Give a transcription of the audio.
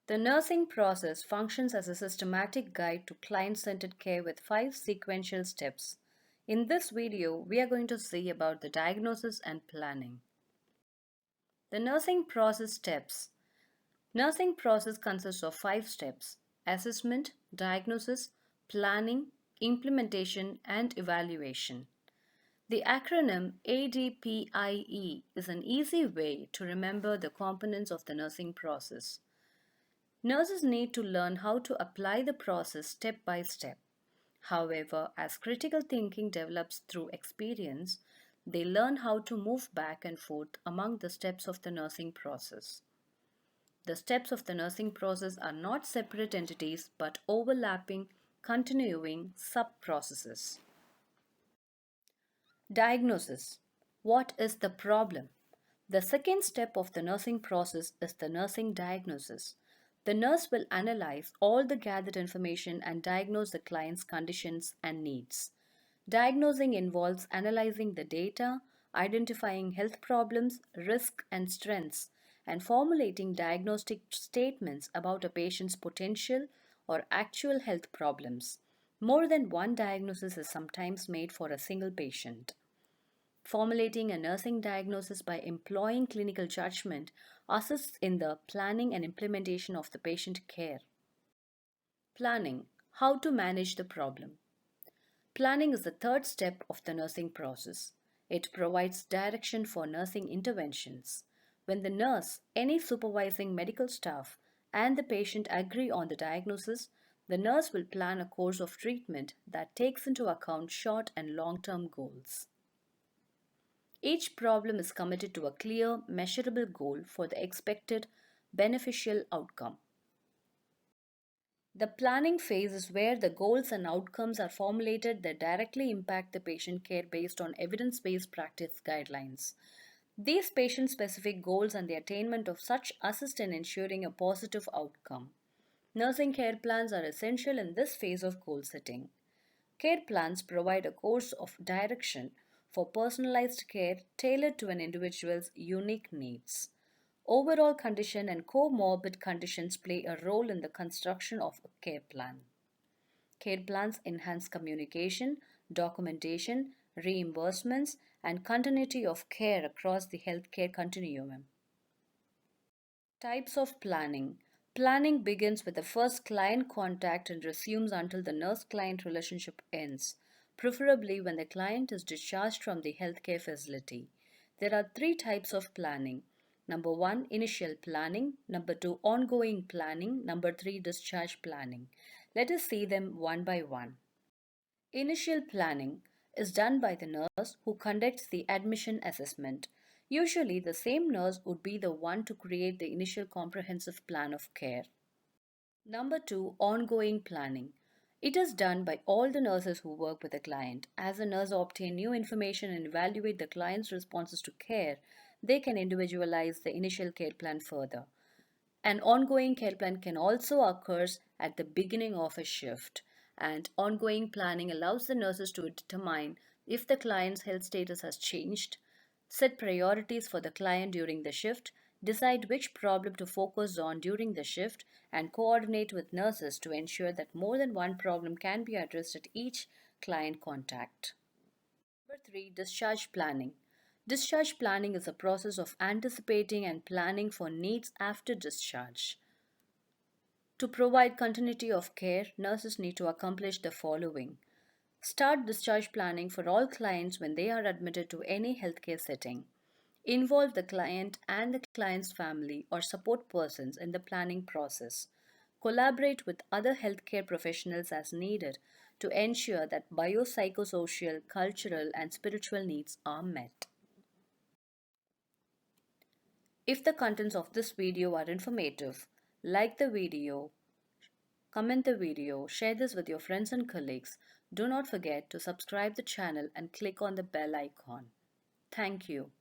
The nursing process functions as a systematic guide to client-centered care with 5 sequential steps. In this video, we are going to see about the diagnosis and planning. The nursing process steps. Nursing process consists of 5 steps: assessment, diagnosis, planning, implementation, and evaluation. The acronym ADPIE is an easy way to remember the components of the nursing process. Nurses need to learn how to apply the process step by step. However, as critical thinking develops through experience, they learn how to move back and forth among the steps of the nursing process. The steps of the nursing process are not separate entities but overlapping, continuing sub-processes. Diagnosis. What is the problem? The second step of the nursing process is the nursing diagnosis. The nurse will analyze all the gathered information and diagnose the client's conditions and needs. Diagnosing involves analyzing the data, identifying health problems, risks, and strengths, and formulating diagnostic statements about a patient's potential or actual health problems. More than one diagnosis is sometimes made for a single patient. Formulating a nursing diagnosis by employing clinical judgment assists in the planning and implementation of the patient care. Planning. How to manage the problem. Planning is the third step of the nursing process. It provides direction for nursing interventions. When the nurse, any supervising medical staff, and the patient agree on the diagnosis, the nurse will plan a course of treatment that takes into account short and long-term goals. Each problem is committed to a clear, measurable goal for the expected beneficial outcome. The planning phase is where the goals and outcomes are formulated that directly impact the patient care based on evidence-based practice guidelines. These patient-specific goals and the attainment of such assist in ensuring a positive outcome. Nursing care plans are essential in this phase of goal setting. Care plans provide a course of direction for personalized care tailored to an individual's unique needs. Overall condition and comorbid conditions play a role in the construction of a care plan. Care plans enhance communication, documentation, reimbursements, and continuity of care across the healthcare continuum. Types of planning. Planning begins with the first client contact and resumes until the nurse-client relationship ends, preferably when the client is discharged from the healthcare facility. There are 3 types of planning. Number 1, initial planning. Number 2, ongoing planning. Number 3, discharge planning. Let us see them one by one. Initial planning is done by the nurse who conducts the admission assessment. Usually, the same nurse would be the one to create the initial comprehensive plan of care. Number 2, ongoing planning. It is done by all the nurses who work with the client. As a nurse obtain new information and evaluate the client's responses to care, they can individualize the initial care plan further. An ongoing care plan can also occur at the beginning of a shift, and ongoing planning allows the nurses to determine if the client's health status has changed, set priorities for the client during the shift, decide which problem to focus on during the shift, and coordinate with nurses to ensure that more than one problem can be addressed at each client contact. Number 3, discharge planning. Discharge planning is a process of anticipating and planning for needs after discharge. To provide continuity of care, nurses need to accomplish the following. Start discharge planning for all clients when they are admitted to any healthcare setting. Involve the client and the client's family or support persons in the planning process. Collaborate with other healthcare professionals as needed to ensure that biopsychosocial, cultural, and spiritual needs are met. If the contents of this video are informative, like the video, comment the video, share this with your friends and colleagues. Do not forget to subscribe the channel and click on the bell icon. Thank you.